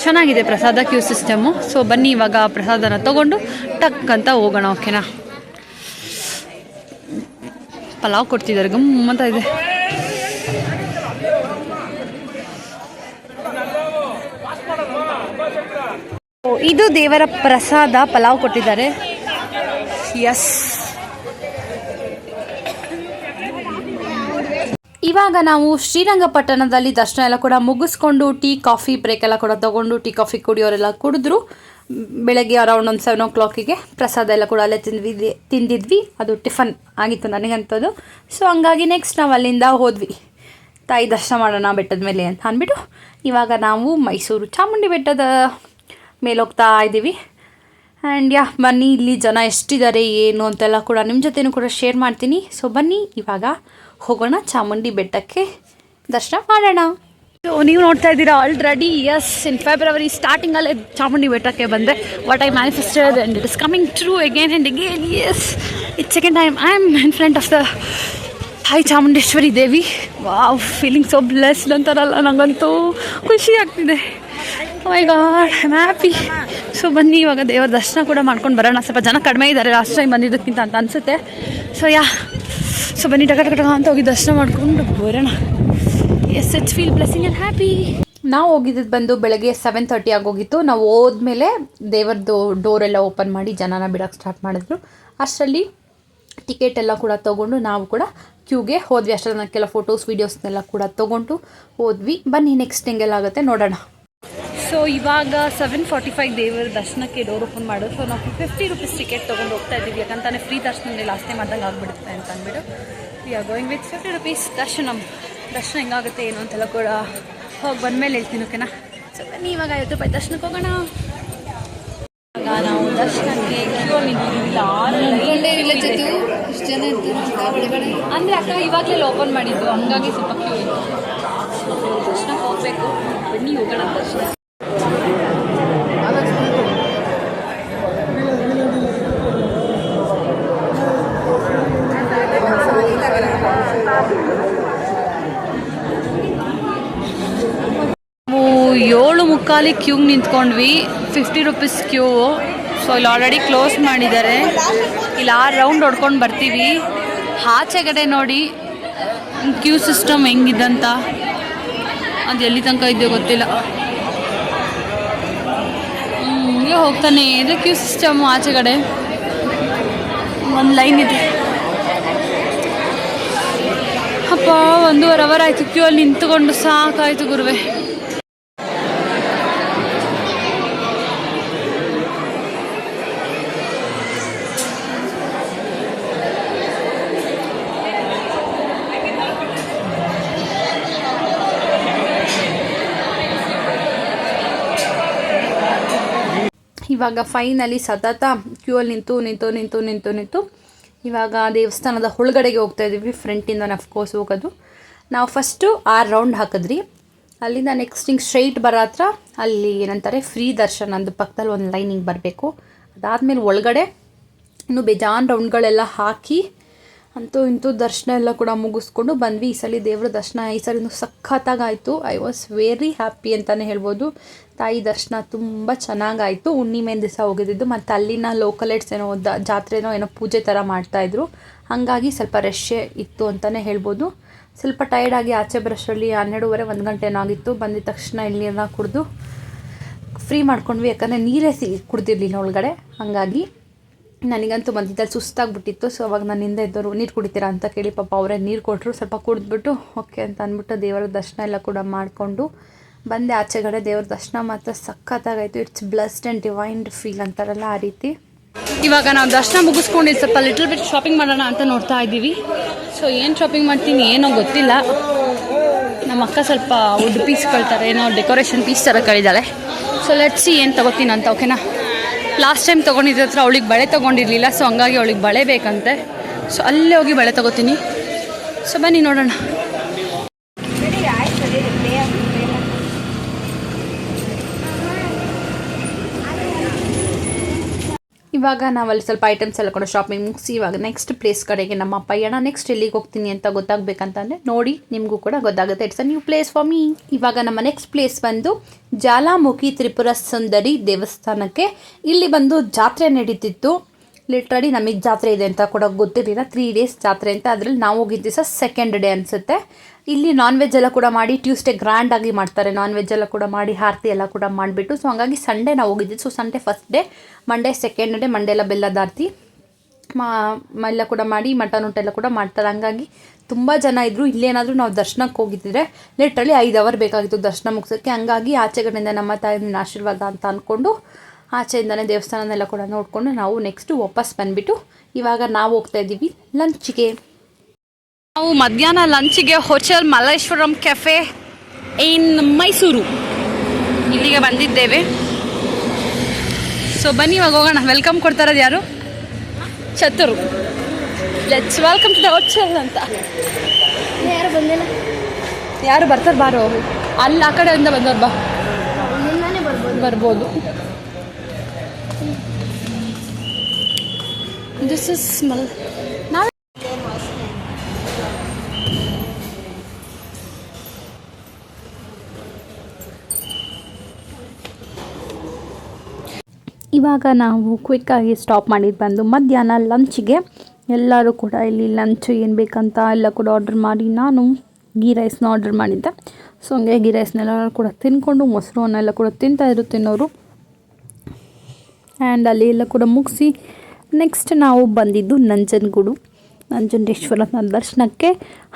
ಚೆನ್ನಾಗಿದೆ ಪ್ರಸಾದ ಕ್ಯೂ ಸಿಸ್ಟಮು. ಸೊ ಬನ್ನಿ ಇವಾಗ ಪ್ರಸಾದನ ತೊಗೊಂಡು ಟಕ್ ಅಂತ ಹೋಗೋಣ. ಓಕೆನಾ? ಪಲಾವ್ ಕೊಡ್ತಿದ್ದಾರೆ, ಗಮ್ಮಂತ ಇದೆ. ಇದು ದೇವರ ಪ್ರಸಾದ. ಪಲಾವ್ ಕೊಟ್ಟಿದ್ದಾರೆ. ಎಸ್. ಇವಾಗ ನಾವು ಶ್ರೀರಂಗಪಟ್ಟಣದಲ್ಲಿ ದರ್ಶನ ಎಲ್ಲ ಕೂಡ ಮುಗಿಸ್ಕೊಂಡು ಟೀ ಕಾಫಿ ಬ್ರೇಕ್ ಎಲ್ಲ ಕೂಡ ತೊಗೊಂಡು ಟೀ ಕಾಫಿ ಕುಡಿಯೋರೆಲ್ಲ ಕುಡಿದ್ರು. ಬೆಳಗ್ಗೆ ಅರೌಂಡ್ ಒಂದು 7 o'clockಗೆ ಪ್ರಸಾದ ಎಲ್ಲ ಕೂಡ ಅಲ್ಲೇ ತಿಂದಿದ್ವಿ. ಅದು ಟಿಫನ್ ಆಗಿತ್ತು ನನಗಂಥದ್ದು. ಸೊ ಹಂಗಾಗಿ ನೆಕ್ಸ್ಟ್ ನಾವು ಅಲ್ಲಿಂದ ಹೋದ್ವಿ. ತಾಯಿ ದರ್ಶನ ಮಾಡೋಣ ಬೆಟ್ಟದ ಮೇಲೆ ಅಂತ ಅಂದ್ಬಿಟ್ಟು ಇವಾಗ ನಾವು ಮೈಸೂರು ಚಾಮುಂಡಿ ಬೆಟ್ಟದ ಮೇಲೆ ಹೋಗ್ತಾ ಇದ್ದೀವಿ. ಆ್ಯಂಡ್ ಬನ್ನಿ ಇಲ್ಲಿ ಜನ ಎಷ್ಟಿದ್ದಾರೆ ಏನು ಅಂತೆಲ್ಲ ಕೂಡ ನಿಮ್ಮ ಜೊತೆನೂ ಕೂಡ ಶೇರ್ ಮಾಡ್ತೀನಿ. ಸೊ ಬನ್ನಿ ಇವಾಗ ಹೋಗೋಣ ಚಾಮುಂಡಿ ಬೆಟ್ಟಕ್ಕೆ, ದರ್ಶನ ಮಾಡೋಣ. ಸೊ ನೀವು ನೋಡ್ತಾ ಇದ್ದೀರಾ ಆಲ್ರೆಡಿ. ಎಸ್, ಇನ್ ಫೆಬ್ರವರಿ ಸ್ಟಾರ್ಟಿಂಗಲ್ಲೇ ಚಾಮುಂಡಿ ಬೆಟ್ಟಕ್ಕೆ ಬಂದೆ. What I manifested and it is coming true again and again. Yes, it's second time I am in front of the ಹಾಯ್ Chamundeshwari Devi. Wow, feeling so blessed ಅಂತಾರಲ್ಲ, ನನಗಂತೂ ಖುಷಿ ಆಗ್ತಿದೆ. My god, I am happy. So ಬನ್ನಿ ಇವಾಗ ದೇವರ ದರ್ಶನ ಕೂಡ ಮಾಡ್ಕೊಂಡು ಬರೋಣ. ಸ್ವಲ್ಪ ಜನ ಕಡಿಮೆ ಇದ್ದಾರೆ ಲಾಸ್ಟ್ ಟೈಮ್ ಬಂದಿದ್ದಕ್ಕಿಂತ ಅಂತ ಅನಿಸುತ್ತೆ. ಸೊ ಬನ್ನಿ ಟಕ ಅಂತ ಹೋಗಿ ದರ್ಶನ ಮಾಡ್ಕೊಂಡು ಬರೋಣ. Yes, it's feel blessing and happy. ನಾವು ಹೋಗಿದ್ದು ಬಂದು ಬೆಳಗ್ಗೆ 7:30 ಆಗೋಗಿತ್ತು. ನಾವು ಹೋದ್ಮೇಲೆ ದೇವರದ್ದು ಡೋರೆಲ್ಲ ಓಪನ್ ಮಾಡಿ ಜನನ ಬಿಡೋಕ್ಕೆ ಸ್ಟಾರ್ಟ್ ಮಾಡಿದ್ರು. ಅಷ್ಟರಲ್ಲಿ ಟಿಕೆಟ್ ಎಲ್ಲ ಕೂಡ ತೊಗೊಂಡು ನಾವು ಕೂಡ ಕ್ಯೂಗೆ ಹೋದ್ವಿ. ಅಷ್ಟರಲ್ಲಿ ನಾನು ಕೆಲ ಫೋಟೋಸ್ ವೀಡಿಯೋಸ್ನೆಲ್ಲ ಕೂಡ ತೊಗೊಂಡು ಹೋದ್ವಿ. ಬನ್ನಿ ನೆಕ್ಸ್ಟ್ ಹೆಂಗೆಲ್ಲ ಆಗುತ್ತೆ ನೋಡೋಣ. ಸೊ ಇವಾಗ 7:45 ದೇವರ ದರ್ಶನಕ್ಕೆ ಡೋರ್ ಓಪನ್ ಮಾಡೋದು. ಸೊ ನಾವು 50 ರೂಪೀಸ್ ಟಿಕೆಟ್ ತೊಗೊಂಡು ಹೋಗ್ತಾ ಇದ್ದೀವಿ, ಯಾಕಂತಾನೆ ಫ್ರೀ ದರ್ಶನದಲ್ಲಿ ಲಾಸ್ಟ್ ಟೈಮ್ ಆದಂಗೆ ಆಗಿಬಿಡುತ್ತೆ ಅಂತ ಅಂದ್ಬಿಟ್ಟು we are going with 50 rupees ದರ್ಶನ ಹೆಂಗಾಗುತ್ತೆ ಏನು ಅಂತೆಲ್ಲ ಕೂಡ ಹೋಗಿ ಬಂದಮೇಲೆ ಹೇಳ್ತೀನಿ, ಓಕೆನಾ? ಸೊ ಬನ್ನಿ ಇವಾಗ 50 ರೂಪಾಯಿ ದರ್ಶನಕ್ಕೆ ಹೋಗೋಣ. ಇವಾಗ ನಾವು ದರ್ಶನಕ್ಕೆ ಕ್ಯೂ ನಿಂತಿದ್ದೀವಿ, ಅಂದರೆ ಅಕ್ಕ ಇವಾಗಲೇ ಓಪನ್ ಮಾಡಿದ್ದು, ಹಂಗಾಗಿ ಸ್ವಲ್ಪ ಕ್ಯೂ ಇತ್ತು. ದರ್ಶನಕ್ಕೆ ಹೋಗಬೇಕು, ಬನ್ನಿ ಹೋಗೋಣ ದರ್ಶನ. ನಾವು 7:45 ಕ್ಯೂಗೆ ನಿಂತ್ಕೊಂಡ್ವಿ, 50 ರೂಪೀಸ್ ಕ್ಯೂ. ಸೊ ಇಲ್ಲಿ ಆಲ್ರೆಡಿ ಕ್ಲೋಸ್ ಮಾಡಿದ್ದಾರೆ. ಇಲ್ಲಿ 6 ರೌಂಡ್ ಹೊಡ್ಕೊಂಡು ಬರ್ತೀವಿ. ಆಚೆಗಡೆ ನೋಡಿ ಕ್ಯೂ ಸಿಸ್ಟಮ್ ಹೆಂಗಿದಂತ, ಅದು ಎಲ್ಲಿ ತನಕ ಇದೆಯೋ ಗೊತ್ತಿಲ್ಲ. ಹಿಂಗೆ ಹೋಗ್ತಾನೆ ಇದೆ ಕ್ಯೂ ಸಿಸ್ಟಮ್. ಆಚೆಗಡೆ ಒಂದು ಲೈನ್ ಇದೆ. ಅಪ್ಪ 1.5 ಅವರ್ ಆಯಿತು ಕ್ಯೂ ಅಲ್ಲಿ ನಿಂತ್ಕೊಂಡು, ಸಾಕಾಯಿತು ಗುರುವೆ. ಇವಾಗ ಫೈನಲಿ ಸತತ ಕ್ಯೂ ಅಲ್ಲಿ ನಿಂತು ಇವಾಗ ದೇವಸ್ಥಾನದ ಒಳಗಡೆಗೆ ಹೋಗ್ತಾ ಇದ್ದೀವಿ. ಫ್ರಂಟಿಂದ ಅಫ್ಕೋರ್ಸ್ ಹೋಗೋದು. ನಾವು ಫಸ್ಟು 6 ರೌಂಡ್ ಹಾಕಿದ್ರಿ. ಅಲ್ಲಿಂದ ನೆಕ್ಸ್ಟ್ ಹಿಂಗೆ ಸ್ಟ್ರೈಟ್ ಬರೋ ಹತ್ರ ಅಲ್ಲಿ ಏನಂತಾರೆ ಫ್ರೀ ದರ್ಶನ ಅಂದು ಪಕ್ಕದಲ್ಲಿ ಒಂದು ಲೈನಿಂಗ್ ಬರಬೇಕು. ಅದಾದಮೇಲೆ ಒಳಗಡೆ ಇನ್ನು ಬೇಜಾನ್ ರೌಂಡ್ಗಳೆಲ್ಲ ಹಾಕಿ ಅಂತೂ ಇಂತೂ ದರ್ಶನ ಎಲ್ಲ ಕೂಡ ಮುಗಿಸ್ಕೊಂಡು ಬಂದ್ವಿ. ಈ ಸಲ ದೇವರ ದರ್ಶನ ಈ ಸಲ ಸಖತ್ತಾಗಾಯಿತು. ಐ ವಾಸ್ ವೆರಿ ಹ್ಯಾಪಿ ಅಂತಲೇ ಹೇಳ್ಬೋದು. ತಾಯಿ ದರ್ಶನ ತುಂಬ ಚೆನ್ನಾಗಾಯಿತು. ಹುಣ್ಣಿಮೆ ದಿವಸ ಹೋಗಿದ್ದು, ಮತ್ತು ಅಲ್ಲಿನ ಲೋಕಲೈಟ್ಸ್ ಏನೋ ಜಾತ್ರೆನೋ ಏನೋ ಪೂಜೆ ಥರ ಮಾಡ್ತಾಯಿದ್ರು, ಹಾಗಾಗಿ ಸ್ವಲ್ಪ ರಶ್ಶೇ ಇತ್ತು ಅಂತಲೇ ಹೇಳ್ಬೋದು. ಸ್ವಲ್ಪ ಟಯರ್ಡಾಗಿ ಆಚೆ ಬರೋಷ್ಟರಲ್ಲಿ 12:30 1 ಗಂಟೆನೋ ಆಗಿತ್ತು. ಬಂದಿದ ತಕ್ಷಣ ಇಲ್ಲಿ ನೀರನ್ನ ಕುಡಿದು ಫ್ರೀ ಮಾಡ್ಕೊಂಡ್ವಿ, ಯಾಕಂದರೆ ನೀರೇ ಕುಡ್ದಿರಲಿಲ್ಲ ಒಳಗಡೆ. ಹಾಗಾಗಿ ನನಗಂತೂ ಬಂದಿದ್ದಲ್ಲಿ ಸುಸ್ತಾಗ್ಬಿಟ್ಟಿತ್ತು. ಸೊ ಅವಾಗ ನನ್ನ ಹಿಂದೆ ಇದ್ದವರು ನೀರು ಕುಡಿತೀರಾ ಅಂತ ಕೇಳಿ ಪಾಪ ಅವರೇ ನೀರು ಕೊಟ್ಟರು. ಸ್ವಲ್ಪ ಕುಡಿದ್ಬಿಟ್ಟು ಓಕೆ ಅಂತ ಅಂದ್ಬಿಟ್ಟು ದೇವರ ದರ್ಶನ ಎಲ್ಲ ಕೂಡ ಮಾಡಿಕೊಂಡು ಬಂದೆ ಆಚೆಗಡೆ. ದೇವ್ರ ದರ್ಶನ ಮಾತ್ರ ಸಖತ್ತಾಗಾಯಿತು. ಇಟ್ಸ್ ಬ್ಲೆಸ್ಡ್ ಆ್ಯಂಡ್ ಡಿವೈನ್ಡ್ ಫೀಲ್ ಅಂತಾರಲ್ಲ, ಆ ರೀತಿ. ಇವಾಗ ನಾವು ದರ್ಶನ ಮುಗಿಸ್ಕೊಂಡು ಸ್ವಲ್ಪ ಲಿಟಲ್ ಬಿಟ್ ಶಾಪಿಂಗ್ ಮಾಡೋಣ ಅಂತ ನೋಡ್ತಾ ಇದ್ದೀವಿ. ಸೊ ಏನು ಶಾಪಿಂಗ್ ಮಾಡ್ತೀನಿ ಏನೋ ಗೊತ್ತಿಲ್ಲ. ನಮ್ಮ ಅಕ್ಕ ಸ್ವಲ್ಪ ವುಡ್ ಪೀಸ್ ಕಳ್ತಾರೆ, ಏನೋ ಡೆಕೋರೇಷನ್ ಪೀಸ್ ಥರ ಕಳಿದ್ದಾಳೆ. ಸೊ ಲೆಟ್ಸ್ ಸಿ ಏನು ತೊಗೋತೀನಿ ಅಂತ, ಓಕೆನಾ? ಲಾಸ್ಟ್ ಟೈಮ್ ತೊಗೊಂಡಿದ್ದ ಹತ್ರ ಅವಳಿಗೆ ಬಳೆ ತೊಗೊಂಡಿರಲಿಲ್ಲ, ಸೊ ಹಂಗಾಗಿ ಅವಳಿಗೆ ಬಳೆ ಬೇಕಂತೆ. ಸೊ ಅಲ್ಲೇ ಹೋಗಿ ಬಳೆ ತೊಗೋತೀನಿ. ಸೊ ಬನ್ನಿ ನೋಡೋಣ. ಇವಾಗ ನಾವಲ್ಲಿ ಸ್ವಲ್ಪ ಐಟಮ್ಸ್ ಎಲ್ಲ ಕೂಡ ಶಾಪಿಂಗ್ ಮುಗಿಸಿ ಇವಾಗ ನೆಕ್ಸ್ಟ್ ಪ್ಲೇಸ್ ಕಡೆಗೆ ನಮ್ಮ ಪಯಣ. ನೆಕ್ಸ್ಟ್ ಎಲ್ಲಿಗೆ ಹೋಗ್ತೀನಿ ಅಂತ ಗೊತ್ತಾಗಬೇಕಂತಂದರೆ ನೋಡಿ, ನಿಮಗೂ ಕೂಡ ಗೊತ್ತಾಗುತ್ತೆ. It's a new place for me. ಇವಾಗ ನಮ್ಮ ನೆಕ್ಸ್ಟ್ ಪ್ಲೇಸ್ ಬಂದು ಜ್ವಾಲಾಮುಖಿ ತ್ರಿಪುರ ಸುಂದರಿ ದೇವಸ್ಥಾನಕ್ಕೆ. ಇಲ್ಲಿ ಬಂದು ಜಾತ್ರೆ ನಡೀತಿತ್ತು. ಲಿಟ್ರಲಿ ನಮಗೆ ಜಾತ್ರೆ ಇದೆ ಅಂತ ಕೂಡ ಗೊತ್ತಿರಲಿಲ್ಲ. 3 days ಜಾತ್ರೆ ಅಂತ. ಅದರಲ್ಲಿ ನಾವು ಹೋಗಿದ್ದ ದಿವಸ ಸೆಕೆಂಡ್ ಡೇ ಅನಿಸುತ್ತೆ. ಇಲ್ಲಿ ನಾನ್ ವೆಜ್ ಎಲ್ಲ ಕೂಡ ಮಾಡಿ ಟ್ಯೂಸ್ಡೇ ಗ್ರ್ಯಾಂಡಾಗಿ ಮಾಡ್ತಾರೆ. ನಾನ್ ವೆಜ್ ಎಲ್ಲ ಕೂಡ ಮಾಡಿ ಆರತಿ ಎಲ್ಲ ಕೂಡ ಮಾಡಿಬಿಟ್ಟು. ಸೊ ಹಾಗಾಗಿ ಸಂಡೇ ನಾವು ಹೋಗಿದ್ದಿದ್ದು. So Sunday first day, Monday second day. Monday ಎಲ್ಲ ಬೆಲ್ಲದ ಆರತಿ ಎಲ್ಲ ಕೂಡ ಮಾಡಿ ಮಟನ್ ಊಟ ಎಲ್ಲ ಕೂಡ ಮಾಡ್ತಾರೆ. ಹಂಗಾಗಿ ತುಂಬ ಜನ ಇದ್ದರು. ಇಲ್ಲೇನಾದರೂ ನಾವು ದರ್ಶನಕ್ಕೆ ಹೋಗಿದ್ದರೆ ಲಿಟ್ರಲಿ 5 hour ಬೇಕಾಗಿತ್ತು ದರ್ಶನ ಮುಗಿಸೋಕ್ಕೆ. ಹಂಗಾಗಿ ಆಚೆಗಡೆಯಿಂದ ನಮ್ಮ ತಾಯಿನ ಆಶೀರ್ವಾದ ಅಂತ ಅಂದ್ಕೊಂಡು ಆಚೆಯಿಂದನೇ ದೇವಸ್ಥಾನನೆಲ್ಲ ಕೂಡ ನೋಡಿಕೊಂಡು ನಾವು ನೆಕ್ಸ್ಟು ವಾಪಸ್ ಬಂದುಬಿಟ್ಟು ಇವಾಗ ನಾವು ಹೋಗ್ತಾ ಇದ್ದೀವಿ ಲಂಚಿಗೆ. ನಾವು ಮಧ್ಯಾಹ್ನ ಲಂಚಿಗೆ hotel Malleshwaram cafe in Mysuru ಇಲ್ಲಿಗೆ ಬಂದಿದ್ದೇವೆ. ಸೊ ಬನ್ನಿ ಇವಾಗ ಹೋಗೋಣ. ವೆಲ್ಕಮ್ ಕೊಡ್ತಾರದು ಯಾರು? ಚತುರು. Let's welcome to the hotel ಅಂತ. ಯಾರು ಬಂದಿಲ್ಲ, ಯಾರು ಬರ್ತಾರೆ ಬಾರೋ. ಅಲ್ಲಿ ಆ ಕಡೆಯಿಂದ ಬಂದವ್ರು ಬಾ, ಬರ್ಬೋದು. ದಿಸ್ ಇಸ್ ನಾವು ಇವಾಗ ನಾವು ಕ್ವಿಕ್ಕಾಗಿ ಸ್ಟಾಪ್ ಮಾಡಿದ್ದು ಬಂದು ಮಧ್ಯಾಹ್ನ ಲಂಚಿಗೆ. ಎಲ್ಲರೂ ಕೂಡ ಇಲ್ಲಿ ಲಂಚ್ ಏನು ಬೇಕಂತ ಎಲ್ಲ ಕೂಡ ಆರ್ಡ್ರ್ ಮಾಡಿ, ನಾನು ಗೀ ರೈಸ್ನ ಆರ್ಡ್ರ್ ಮಾಡಿದ್ದೆ. ಸೊ ಹಂಗೆ ಗೀ ರೈಸ್ನೆಲ್ಲ ಕೂಡ ತಿಂದ್ಕೊಂಡು ಮೊಸರು ಅನ್ನೆಲ್ಲ ಕೂಡ ತಿಂತಾಯಿದ್ರು ತಿನ್ನೋರು. ಆ್ಯಂಡ್ ಅಲ್ಲಿ ಎಲ್ಲ ಕೂಡ ಮುಗಿಸಿ ನೆಕ್ಸ್ಟ್ ನಾವು ಬಂದಿದ್ದು ನಂಜನಗೂಡು ನಂಜುಂಡೇಶ್ವರನ ದರ್ಶನಕ್ಕೆ.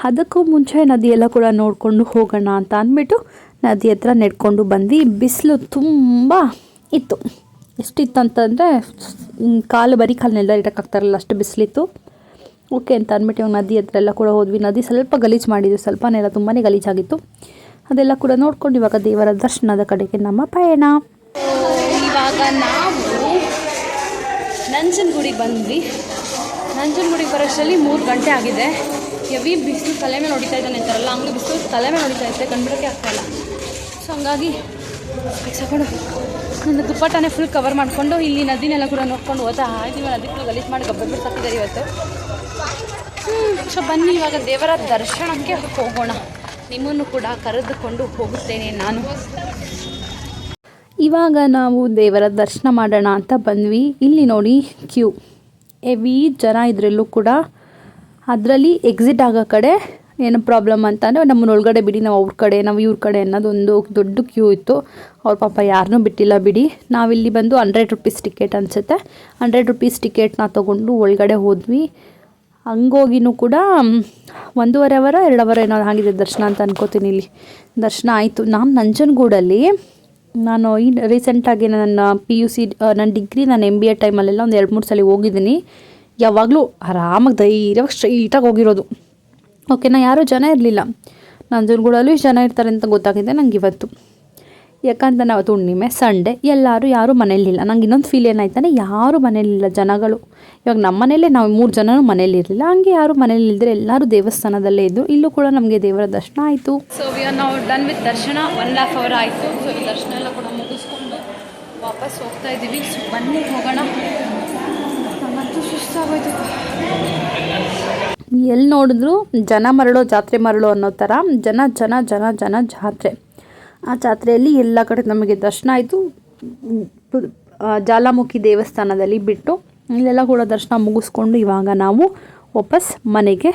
ಅದಕ್ಕೂ ಮುಂಚೆ ನದಿಯೆಲ್ಲ ಕೂಡ ನೋಡಿಕೊಂಡು ಹೋಗೋಣ ಅಂತ ಅಂದ್ಬಿಟ್ಟು ನದಿ ಹತ್ರ ನೆಡ್ಕೊಂಡು ಬಂದ್ವಿ. ಬಿಸಿಲು ತುಂಬ ಇತ್ತು. ಎಷ್ಟಿತ್ತು ಅಂತಂದರೆ ಕಾಲು ಬರೀ ಕಾಲನ್ನೆಲ್ಲ ಇರೋಕ್ಕಾಗ್ತಾರಲ್ಲ ಅಷ್ಟು ಬಿಸಿಲಿತ್ತು. ಓಕೆ ಅಂತ ಅಂದ್ಬಿಟ್ಟು ಇವಾಗ ನದಿ ಹತ್ರ ಎಲ್ಲ ಕೂಡ ಹೋದ್ವಿ. ನದಿ ಸ್ವಲ್ಪ ಗಲೀಜು ಮಾಡಿದ್ದು, ಸ್ವಲ್ಪನೆಲ್ಲ ತುಂಬಾ ಗಲೀಜಾಗಿತ್ತು. ಅದೆಲ್ಲ ಕೂಡ ನೋಡ್ಕೊಂಡು ಇವಾಗ ದೇವರ ದರ್ಶನದ ಕಡೆಗೆ ನಮ್ಮ ಪಯಣ. ಇವಾಗ ನಾವು ನಂಜನಗೂಡಿಗೆ ಬಂದ್ವಿ. ನಂಜನಗೂಡಿಗೆ ಬರೋಷ್ಟರಲ್ಲಿ 3 ಗಂಟೆ ಆಗಿದೆ. ಹೆವಿ ಬಿಸಿಲು ತಲೆ ಮೇಲೆ ಹೊಡಿತಾ ಇದ್ದಾನೆ ಅಂತಾರಲ್ಲ, ಹಂಗೆ ಬಿಸಿಲು ತಲೆ ಮೇಲೆ ಹೊಡಿತಾ ಇರುತ್ತೆ, ಕಂಡುಬಿಡೋಕ್ಕೆ ಆಗ್ತಾಯಿಲ್ಲ. ಸೊ ಹಂಗಾಗಿ ಸಾಕೊಂಡು ನನ್ನ ದುಪ್ಪಟ್ಟನೇ ಫುಲ್ ಕವರ್ ಮಾಡಿಕೊಂಡು ಇಲ್ಲಿ ನದಿನೆಲ್ಲ ಕೂಡ ನೋಡ್ಕೊಂಡು ಹೋಗ್ತಾ ಇದ್ದೀವಿ. ನದಿ ಫುಲ್ ಗಲೀಜು ಮಾಡಿ ಗಬ್ಬೆ ಬಿಡ್ಸಾಕಿದ್ದಾರೆ ಇವತ್ತು. ಸೊ ಬನ್ನಿ ಇವಾಗ ದೇವರ ದರ್ಶನಕ್ಕೆ ಹೋಗೋಣ. ನಿಮ್ಮನ್ನು ಕೂಡ ಕರೆದುಕೊಂಡು ಹೋಗುತ್ತೇನೆ ನಾನು. ಇವಾಗ ನಾವು ದೇವರ ದರ್ಶನ ಮಾಡೋಣ ಅಂತ ಬಂದ್ವಿ. ಇಲ್ಲಿ ನೋಡಿ ಕ್ಯೂ ಹೆವಿ ಜನ ಇದ್ರಲ್ಲೂ ಕೂಡ. ಅದರಲ್ಲಿ ಎಕ್ಸಿಟ್ ಆಗೋ ಕಡೆ ಏನು ಪ್ರಾಬ್ಲಮ್ ಅಂತಂದರೆ ನಮ್ಮನ್ನ ಒಳಗಡೆ ಬಿಡಿ, ನಾವು ಅವ್ರ ಕಡೆ ನಾವು ಇವ್ರ ಕಡೆ ಅನ್ನೋದೊಂದು ದೊಡ್ಡ ಕ್ಯೂ ಇತ್ತು. ಅವ್ರ ಪಾಪ ಯಾರನ್ನೂ ಬಿಟ್ಟಿಲ್ಲ ಬಿಡಿ. ನಾವಿಲ್ಲಿ ಬಂದು 100 ರೂಪೀಸ್ ಟಿಕೆಟ್ ಅನಿಸುತ್ತೆ. 100 ರೂಪೀಸ್ ಟಿಕೆಟ್ನ ತೊಗೊಂಡು ಒಳಗಡೆ ಹೋದ್ವಿ. ಹಂಗೋಗಿನೂ ಕೂಡ 1.5 ಅವರ್ 2 ಅವರ್ ಏನೋ ಆಗಿದೆ ದರ್ಶನ ಅಂತ ಅನ್ಕೋತೀನಿ. ಇಲ್ಲಿ ದರ್ಶನ ಆಯಿತು. ನಾನು ನಂಜನಗೂಡಲ್ಲಿ ನಾನು ಈ ರೀಸೆಂಟಾಗಿ ನನ್ನ PUC ನನ್ನ ಡಿಗ್ರಿ ನಾನು MBA ಟೈಮಲ್ಲೆಲ್ಲ ಒಂದು 2-3 ಸಲ ಹೋಗಿದ್ದೀನಿ. ಯಾವಾಗಲೂ ಆರಾಮಾಗಿ ಧೈರ್ಯವಾಗಿ ಸ್ಟ್ರೈಟಾಗಿ ಹೋಗಿರೋದು. ಓಕೆನಾ, ಯಾರೂ ಜನ ಇರಲಿಲ್ಲ. ನಂಜನಗೂಡಲ್ಲೂ ಇಷ್ಟು ಜನ ಇರ್ತಾರೆ ಅಂತ ಗೊತ್ತಾಗಿದೆ ನಂಗೆ ಇವತ್ತು. ಯಾಕಂತ ಅವತ್ತು ಹುಣ್ಣಿಮೆ ಸಂಡೇ ಯಾರೂ ಮನೇಲಿಲ್ಲ. ನಂಗೆ ಇನ್ನೊಂದು ಫೀಲ್ ಏನಾಯ್ತಾನೆ, ಯಾರೂ ಮನೇಲಿಲ್ಲ ಜನಗಳು. ಇವಾಗ ನಮ್ಮ ಮನೇಲೇ ನಾವು 3 ಜನನೂ ಮನೇಲಿ ಇರಲಿಲ್ಲ. ಹಂಗೆ ಯಾರೂ ಮನೇಲಿ ಇಲ್ಲದ್ರೆ ಎಲ್ಲರೂ ದೇವಸ್ಥಾನದಲ್ಲೇ ಇದ್ದರು. ಇಲ್ಲೂ ಕೂಡ ನಮಗೆ ದೇವರ ದರ್ಶನ ಆಯಿತು. ಸೊ ವಿ ಆರ್ ನಾವು ಡನ್ ವಿತ್ ದರ್ಶನ. 1.5 ಅವರ್ ಆಯಿತು. ಸೊ ಈ ದರ್ಶನ ಎಲ್ಲ ಕೂಡ ಮುಗಿಸ್ಕೊಂಡು ವಾಪಸ್ ಹೋಗ್ತಾ ಇದ್ದೀವಿ. ಸೊ ಬನ್ನಿ ಹೋಗೋಣ. ನಮ್ಮಂತೂ ಸುಸ್ತಾಗೋಯ್ತು. ಎಲ್ಲಿ ನೋಡಿದ್ರು ಜನ ಮರಳೋ ಜಾತ್ರೆ ಮರಳೋ ಅನ್ನೋ ಥರ ಜನ ಜನ ಜನ ಜನ ಜಾತ್ರೆ. ಆ ಜಾತ್ರೆಯಲ್ಲಿ ಎಲ್ಲ ಕಡೆ ನಮಗೆ ದರ್ಶನ ಆಯಿತು. ಜ್ವಾಲಾಮುಖಿ ದೇವಸ್ಥಾನದಲ್ಲಿ ಬಿಟ್ಟು ಇಲ್ಲೆಲ್ಲ ಕೂಡ ದರ್ಶನ ಮುಗಿಸ್ಕೊಂಡು ಇವಾಗ ನಾವು ವಾಪಸ್ ಮನೆಗೆ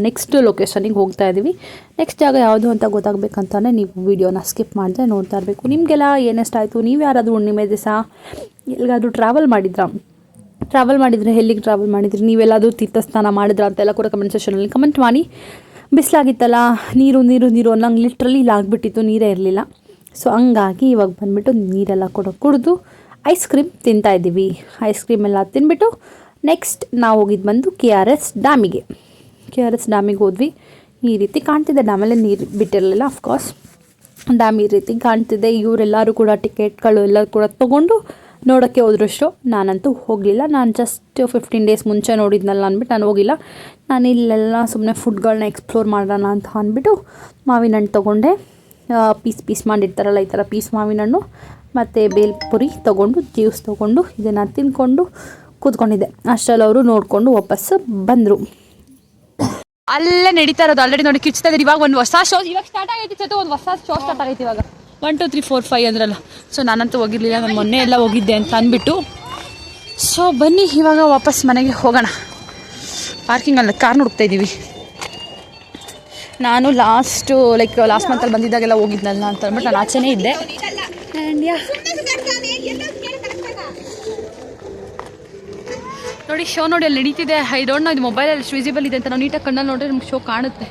ನೆಕ್ಸ್ಟ್ ಲೊಕೇಶನಿಗೆ ಹೋಗ್ತಾ ಇದ್ದೀವಿ. ನೆಕ್ಸ್ಟ್ ಜಾಗ ಯಾವುದು ಅಂತ ಗೊತ್ತಾಗಬೇಕಂತಾನೆ ನೀವು ವಿಡಿಯೋನ ಸ್ಕಿಪ್ ಮಾಡದೆ ನೋಡ್ತಾ ಇರಬೇಕು. ನಿಮಗೆಲ್ಲ ಏನೆಷ್ಟಾಯಿತು? ನೀವು ಯಾರಾದರೂ ಹುಣ್ಣಿಮೆ ದಿವಸ ಎಲ್ಲಿಗಾದರೂ ಟ್ರಾವೆಲ್ ಮಾಡಿದರೆ ಎಲ್ಲಿಗೆ ಟ್ರಾವೆಲ್ ಮಾಡಿದ್ರಿ? ನೀವೆಲ್ಲಾದರೂ ತೀರ್ಥಸ್ನಾನ ಮಾಡಿದ್ರ ಅಂತೆಲ್ಲ ಕೂಡ ಕಮೆಂಟ್ ಸೆಕ್ಷನಲ್ಲಿ ಕಮೆಂಟ್ ಮಾಡಿ. ಬಿಸಿಲಾಗಿತ್ತಲ್ಲ, ನೀರು ಅನ್ನಂಗೆ ಲಿಟ್ರಲಿ ಇಲ್ಲಿ ಆಗಿಬಿಟ್ಟಿತ್ತು, ನೀರೇ ಇರಲಿಲ್ಲ. ಸೊ ಹಂಗಾಗಿ ಇವಾಗ ಬಂದುಬಿಟ್ಟು ನೀರೆಲ್ಲ ಕೂಡ ಕುಡಿದು ಐಸ್ ಕ್ರೀಮ್ ತಿಂತಾಯಿದ್ದೀವಿ. ಐಸ್ ಕ್ರೀಮ್ ಎಲ್ಲ ತಿಂದ್ಬಿಟ್ಟು ನೆಕ್ಸ್ಟ್ ನಾವು ಹೋಗಿದ್ದು ಬಂದು KRS ಡ್ಯಾಮಿಗೆ ಹೋದ್ವಿ. ಈ ರೀತಿ ಕಾಣ್ತಿದೆ. ಡ್ಯಾಮಲ್ಲೇ ನೀರು ಬಿಟ್ಟಿರಲಿಲ್ಲ, ಅಫ್ಕೋರ್ಸ್ ಡ್ಯಾಮ್ ಈ ರೀತಿ ಕಾಣ್ತಿದೆ. ಇವರೆಲ್ಲರೂ ಕೂಡ ಟಿಕೆಟ್ಗಳು ಎಲ್ಲ ಕೂಡ ತೊಗೊಂಡು ನೋಡೋಕ್ಕೆ ಹೋದ್ರಷ್ಟು. ನಾನಂತೂ ಹೋಗಲಿಲ್ಲ. ನಾನು ಜಸ್ಟ್ 15 ಡೇಸ್ ಮುಂಚೆ ನೋಡಿದ್ನಲ್ಲ ಅಂದ್ಬಿಟ್ಟು ನಾನು ಹೋಗಿಲ್ಲ. ನಾನು ಇಲ್ಲೆಲ್ಲ ಸುಮ್ಮನೆ ಫುಡ್ಗಳನ್ನ ಎಕ್ಸ್ಪ್ಲೋರ್ ಮಾಡೋಣ ಅಂತ ಅಂದ್ಬಿಟ್ಟು ಮಾವಿನ ಹಣ್ಣು ತೊಗೊಂಡೆ. ಪೀಸ್ ಮಾಡಿರ್ತಾರಲ್ಲ ಈ ಥರ ಪೀಸ್ ಮಾವಿನ ಹಣ್ಣು ಮತ್ತು ಬೇಲ್ಪುರಿ ತೊಗೊಂಡು ಜ್ಯೂಸ್ ತೊಗೊಂಡು ಇದನ್ನು ತಿಂದ್ಕೊಂಡು ಕೂತ್ಕೊಂಡಿದ್ದೆ. ಅಷ್ಟರಲ್ಲಿ ಅವರು ನೋಡಿಕೊಂಡು ವಾಪಸ್ಸು ಬಂದರು. ಅಲ್ಲೇ ನಡೀತಾ ಇರೋದು ಆಲ್ರೆಡಿ ನೋಡಿ ಕಿಚ್ತಾ ಇದ್ದಾರೆ. ಇವಾಗ ಒಂದು ಹೊಸ ಶೋ ಇವಾಗ ಸ್ಟಾರ್ಟ್ ಆಗೈತಿ. ಒಂದು ಹೊಸ ಶೋ ಸ್ಟಾರ್ಟ್ ಆಗೈತಿ ಇವಾಗ. 1 2 3 4 5 ಅಂದ್ರಲ್ಲ. ಸೊ ನಾನಂತೂ ಹೋಗಿರಲಿಲ್ಲ, ನಾನು ಮೊನ್ನೆ ಎಲ್ಲ ಹೋಗಿದ್ದೆ ಅಂತ ಅಂದ್ಬಿಟ್ಟು. ಸೊ ಬನ್ನಿ ಇವಾಗ ವಾಪಸ್ ಮನೆಗೆ ಹೋಗೋಣ. ಪಾರ್ಕಿಂಗಲ್ಲಿ ಕಾರ್ ಹುಡುಕ್ತಾ ಇದ್ದೀವಿ. ನಾನು ಲಾಸ್ಟ್ ಮಂತಲ್ಲಿ ಬಂದಿದ್ದಾಗೆಲ್ಲ ಹೋಗಿದ್ನಲ್ಲ ಅಂತ ಅಂದ್ಬಿಟ್ಟು ನಾನು ಆಚೆನೇ ಇದ್ದೆ. ನೋಡಿ ಶೋ ನೋಡಿ ಅಲ್ಲಿ ನಡೀತಿದೆ. ಐ ಡೋಂಟ್ ನೋ ಇದು ಮೊಬೈಲಲ್ಲಿ ಎಷ್ಟು ವಿಸಿಬಲ್ ಇದೆ ಅಂತ. ನಾವು ನೀಟಾಗಿ ಕಣ್ಣಲ್ಲಿ ನೋಡಿದ್ರೆ ನಮ್ಗೆ ಶೋ ಕಾಣುತ್ತೆ.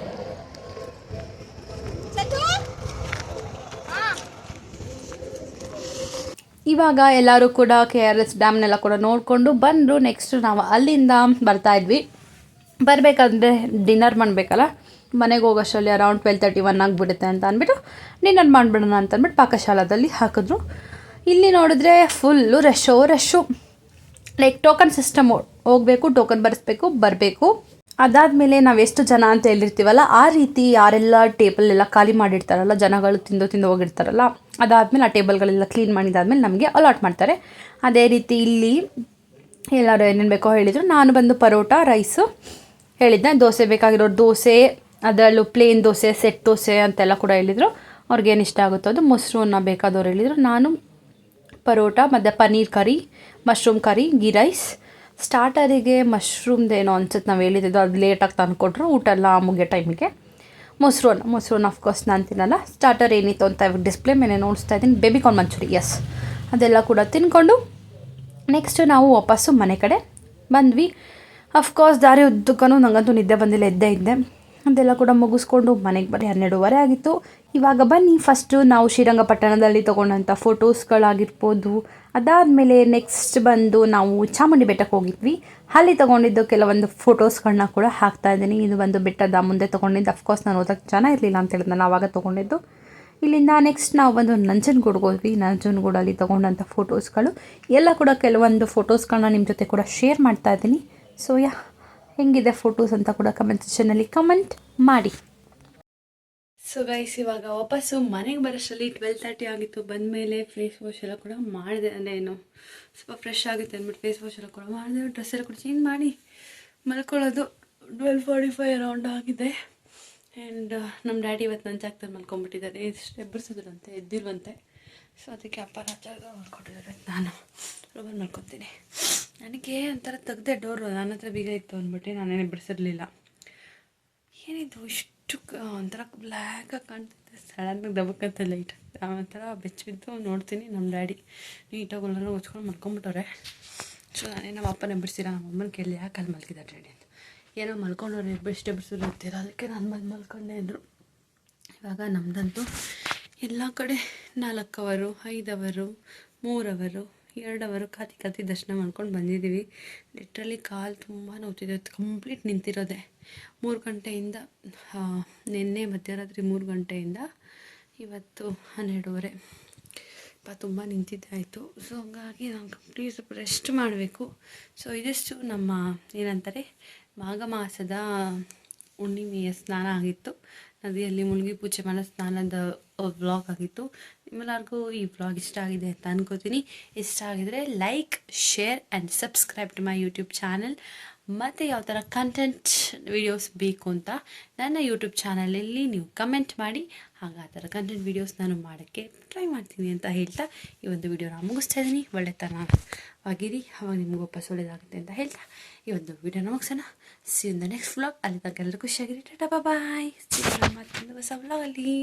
ಇವಾಗ ಎಲ್ಲರೂ ಕೂಡ KRS ಡ್ಯಾಮ್ನೆಲ್ಲ ಕೂಡ ನೋಡಿಕೊಂಡು ಬಂದರು. ನೆಕ್ಸ್ಟ್ ನಾವು ಅಲ್ಲಿಂದ ಬರ್ತಾಯಿದ್ವಿ. ಬರಬೇಕಾದ್ರೆ ಡಿನ್ನರ್ ಮಾಡಬೇಕಲ್ಲ, ಮನೆಗೆ ಹೋಗೋಷ್ಟರಲ್ಲಿ ಅರೌಂಡ್ 12:31 ಆಗಿಬಿಡುತ್ತೆ ಅಂತ ಅಂದ್ಬಿಟ್ಟು ಡಿನ್ನರ್ ಮಾಡಿಬಿಡೋಣ ಅಂತ ಅಂದ್ಬಿಟ್ಟು ಪಾಕಶಾಲಾದಲ್ಲಿ ಹಾಕಿದ್ರು. ಇಲ್ಲಿ ನೋಡಿದ್ರೆ ಫುಲ್ಲು ರಶ್ಶು. ಟೋಕನ್ ಸಿಸ್ಟಮ್, ಹೋಗಬೇಕು, ಟೋಕನ್ ಬರಬೇಕು. ಅದಾದಮೇಲೆ ನಾವು ಎಷ್ಟು ಜನ ಅಂತ ಹೇಳಿರ್ತೀವಲ್ಲ ಆ ರೀತಿ ಯಾರೆಲ್ಲ ಟೇಬಲ್ಲೆಲ್ಲ ಖಾಲಿ ಮಾಡಿರ್ತಾರಲ್ಲ, ಜನಗಳು ತಿಂದು ಹೋಗಿರ್ತಾರಲ್ಲ, ಅದಾದಮೇಲೆ ಆ ಟೇಬಲ್ಗಳೆಲ್ಲ ಕ್ಲೀನ್ ಮಾಡಿದಾದ್ಮೇಲೆ ನಮಗೆ ಅಲಾಟ್ ಮಾಡ್ತಾರೆ. ಅದೇ ರೀತಿ ಇಲ್ಲಿ ಎಲ್ಲರೂ ಏನೇನು ಬೇಕೋ ಹೇಳಿದರು. ನಾನು ಬಂದು ಪರೋಟ ರೈಸು ಹೇಳಿದ್ದೆ. ದೋಸೆ ಬೇಕಾಗಿರೋರು ದೋಸೆ, ಅದರಲ್ಲೂ ಪ್ಲೇನ್ ದೋಸೆ, ಸೆಟ್ ದೋಸೆ ಅಂತೆಲ್ಲ ಕೂಡ ಹೇಳಿದರು. ಅವ್ರಿಗೇನು ಇಷ್ಟ ಆಗುತ್ತೋ ಅದು. ಮೊಸರನ್ನ ಬೇಕಾದವ್ರು ಹೇಳಿದರು. ನಾನು ಪರೋಟ ಮತ್ತು ಪನ್ನೀರ್ ಕರಿ, ಮಶ್ರೂಮ್ ಕರಿ, ಗೀ ರೈಸ್. ಸ್ಟಾರ್ಟರಿಗೆ ಮಶ್ರೂಮ್ದೇನೋ ಅನ್ಸುತ್ತೆ ನಾವು ಹೇಳಿದ್ದು, ಅದು ಲೇಟಾಗಿ ತಂದುಕೊಟ್ರು. ಊಟ ಎಲ್ಲ ಮುಗಿಯೋ ಟೈಮಿಗೆ ಮೊಸರನ್ನ ಆಫ್ಕೋರ್ಸ್ ನಾನು ತಿನ್ನಲ್ಲ. ಸ್ಟಾರ್ಟರ್ ಏನಿತ್ತು ಅಂತ ಇವಾಗ ಡಿಸ್ಪ್ಲೇ ಮೇಲೆ ನೋಡಿಸ್ತಾ ಇದ್ದೀನಿ. ಬೇಬಿಕಾರ್ನ್ ಮಂಚೂರಿ, ಎಸ್, ಅದೆಲ್ಲ ಕೂಡ ತಿನ್ಕೊಂಡು ನೆಕ್ಸ್ಟು ನಾವು ವಾಪಸ್ಸು ಮನೆ ಕಡೆ ಬಂದ್ವಿ. ಅಫ್ಕೋರ್ಸ್ ದಾರಿ ಉದ್ದಕ್ಕೂ ನನಗಂತೂ ನಿದ್ದೆ ಬಂದಿಲ್ಲ, ಎದ್ದೇ ಇದ್ದೆ. ಅದೆಲ್ಲ ಕೂಡ ಮುಗಿಸ್ಕೊಂಡು ಮನೆಗೆ ಬರೀ 12:30 ಆಗಿತ್ತು. ಇವಾಗ ಬನ್ನಿ ಫಸ್ಟು ನಾವು ಶ್ರೀರಂಗಪಟ್ಟಣದಲ್ಲಿ ತೊಗೊಂಡಂಥ ಫೋಟೋಸ್ಗಳಾಗಿರ್ಬೋದು. ಅದಾದಮೇಲೆ ನೆಕ್ಸ್ಟ್ ಬಂದು ನಾವು ಚಾಮುಂಡಿ ಬೆಟ್ಟಕ್ಕೆ ಹೋಗಿದ್ವಿ. ಅಲ್ಲಿ ತೊಗೊಂಡಿದ್ದು ಕೆಲವೊಂದು ಫೋಟೋಸ್ಗಳನ್ನ ಕೂಡ ಹಾಕ್ತಾಯಿದ್ದೀನಿ. ಇದು ಒಂದು ಬೆಟ್ಟದ ಮುಂದೆ ತೊಗೊಂಡಿದ್ದು. ಅಫ್ಕೋರ್ಸ್ ನಾನು ಓದೋಕ್ಕೆ ಜನ ಇರಲಿಲ್ಲ ಅಂತ ಹೇಳಿದ್ನಲ್ಲ, ಆವಾಗ ತೊಗೊಂಡಿದ್ದು. ಇಲ್ಲಿಂದ ನೆಕ್ಸ್ಟ್ ನಾವು ಬಂದು ನಂಜನಗೂಡಿಗೆ ಹೋದ್ವಿ. ನಂಜನಗೂಡಲ್ಲಿ ತೊಗೊಂಡಂಥ ಫೋಟೋಸ್ಗಳು ಎಲ್ಲ ಕೂಡ ಕೆಲವೊಂದು ಫೋಟೋಸ್ಗಳನ್ನ ನಿಮ್ಮ ಜೊತೆ ಕೂಡ ಶೇರ್ ಮಾಡ್ತಾ ಇದ್ದೀನಿ. ಸೊ ಹೆಂಗಿದೆ ಫೋಟೋಸ್ ಅಂತ ಕೂಡ ಕಮೆಂಟ್ ಸೆಕ್ಷನಲ್ಲಿ ಕಮೆಂಟ್ ಮಾಡಿ. ಸೊ ಗೈಸ್, ಇವಾಗ ವಾಪಸ್ಸು ಮನೆಗೆ ಬರೋಷ್ಟರಲ್ಲಿ 12:30 ಆಗಿತ್ತು. ಬಂದಮೇಲೆ ಫೇಸ್ ವಾಶ್ ಎಲ್ಲ ಕೂಡ ಮಾಡಿದೆ. ಅಂದರೆ ಏನು ಸ್ವಲ್ಪ ಫ್ರೆಶ್ ಆಗುತ್ತೆ ಅಂದ್ಬಿಟ್ಟು ಫೇಸ್ ವಾಶ್ ಎಲ್ಲ ಕೂಡ ಮಾಡಿದೆ. ಡ್ರೆಸ್ ಎಲ್ಲ ಕೂಡ ಚೇಂಜ್ ಮಾಡಿ ಮಲ್ಕೊಳ್ಳೋದು 12:45 ಅರೌಂಡ್ ಆಗಿದೆ. ಆ್ಯಂಡ್ ನಮ್ಮ ಡ್ಯಾಡಿ ಇವತ್ತು ನಂಚಾಗ್ತಾರೆ ಮಲ್ಕೊಂಡ್ಬಿಟ್ಟಿದ್ದಾರೆ. ಎಬ್ಬರಿಸಿದ್ರಂತೆ, ಎದ್ದಿಲ್ವಂತೆ. ಸೊ ಅದಕ್ಕೆ ಅಪ್ಪ ಕೊಟ್ಟಿದ್ದಾರೆ. ನಾನು ರೂಮಲ್ಲಿ ಮಲ್ಕೊತೀನಿ. ನನಗೆ ಒಂಥರ ತೆಗ್ದೆ ಡೋರು, ನನ್ನ ಹತ್ರ ಬೀಗ ಇತ್ತು ಅಂದ್ಬಿಟ್ಟು ನಾನೇನು ಎಬ್ಬರಿಸಿರ್ಲಿಲ್ಲ. ಏನಿದು ಇಷ್ಟು ಒಂಥರ ಬ್ಲ್ಯಾಕಾಗಿ ಕಾಣ್ತಿದ್ದೆ. ಸಡನ್ನಾಗಿ ದಬಕ್ಕಂತ ಲೈಟ್ ಒಂಥರ ಬೆಚ್ಚಿಬಿದ್ದು ನೋಡ್ತೀನಿ. ನಮ್ಮ ಡ್ಯಾಡಿ ನೀಟಾಗಿ ಎಲ್ಲರೂ ಹೊಚ್ಕೊಂಡು ಮಲ್ಕೊಂಬಿಟ್ಟವ್ರೆ. ಸೊ ನಾನೇ ನಮ್ಮ ಅಪ್ಪನ ಎಬ್ಬರಿಸಿಲ್ಲ. ನಮ್ಮ ಅಮ್ಮನ ಕೇಳಿ ಯಾಕೆ ಅಲ್ಲಿ ಮಲ್ಕಿದ್ದಾರೆ ಡ್ಯಾಡಿ ಅಂತ. ಏನೋ ಮಲ್ಕೊಂಡವ್ರು ಎಬ್ಬರಿಸಿದ್ರು ಇರ್ತೀರ, ಅದಕ್ಕೆ ನಾನು ಬಂದು ಮಲ್ಕೊಂಡೆ ಅಂದರು. ಇವಾಗ ನಮ್ಮದಂತೂ ಎಲ್ಲ ಕಡೆ 4 ಅವರು, 5 ಅವರು, 3 ಅವರು, 2 ಅವರು ಕಾತಿ ದರ್ಶನ ಮಾಡ್ಕೊಂಡು ಬಂದಿದ್ದೀವಿ. ಲಿಟ್ರಲಿ ಕಾಲು ತುಂಬ ನೋವ್ತಿದೆ. ಕಂಪ್ಲೀಟ್ ನಿಂತಿರೋದೆ 3 ಗಂಟೆಯಿಂದ. ನಿನ್ನೆ ಮಧ್ಯರಾತ್ರಿ 3 ಗಂಟೆಯಿಂದ ಇವತ್ತು 12:30 ತುಂಬ ನಿಂತಿದ್ದಾಯಿತು. ಸೊ ಹಂಗಾಗಿ ನಾನು ಕಂಪ್ಲೀಟ್ ಸ್ವಲ್ಪ ರೆಸ್ಟ್ ಮಾಡಬೇಕು. ಸೊ ಇದಿಷ್ಟು ನಮ್ಮ ಏನಂತಾರೆ ಮಾಘ ಮಾಸದ ಹುಣ್ಣಿಮೆಯ ಸ್ನಾನ ಆಗಿತ್ತು. ನದಿಯಲ್ಲಿ ಮುಳುಗಿ ಪೂಜೆ ಮಾಡೋ ಸ್ನಾನದ ವ್ಲಾಗ್ ಆಗಿತ್ತು. ನಿಮ್ಮೆಲ್ಲರಿಗೂ ಈ ವ್ಲಾಗ್ ಇಷ್ಟ ಆಗಿದೆ ಅಂತ ಅನ್ಕೋತೀನಿ. ಇಷ್ಟ ಆಗಿದರೆ like, share and subscribe to my YouTube channel. ಮತ್ತು ಯಾವ ಥರ ಕಂಟೆಂಟ್ ವೀಡಿಯೋಸ್ ಬೇಕು ಅಂತ ನನ್ನ ಯೂಟ್ಯೂಬ್ ಚಾನಲಲ್ಲಿ ನೀವು ಕಮೆಂಟ್ ಮಾಡಿ. ಆಗ ಆ ಥರ ಕಂಟೆಂಟ್ ವೀಡಿಯೋಸ್ ನಾನು ಮಾಡೋಕ್ಕೆ ಟ್ರೈ ಮಾಡ್ತೀನಿ ಅಂತ ಹೇಳ್ತಾ ಈ ಒಂದು ವೀಡಿಯೋನ ಮುಗಿಸ್ತಾ ಇದ್ದೀನಿ. ಒಳ್ಳೆತನವಾಗಿರಿ, ಅವಾಗ ನಿಮ್ಗೆ ವಾಪಸ್ ಒಳ್ಳೆಯದಾಗುತ್ತೆ ಅಂತ ಹೇಳ್ತಾ ಈ ಒಂದು ವೀಡಿಯೋನ ಮುಗಿಸೋಣ. C in the next vlog. ಅಲ್ಲಿ ತನಕ ಎಲ್ಲರೂ ಖುಷಿಯಾಗಿರಿ. ಟಾಟಾ ಬಾಯ್. ಸಿ ಮತ್ತೊಂದು ಹೊಸ ವ್ಲಾಗಲ್ಲಿ.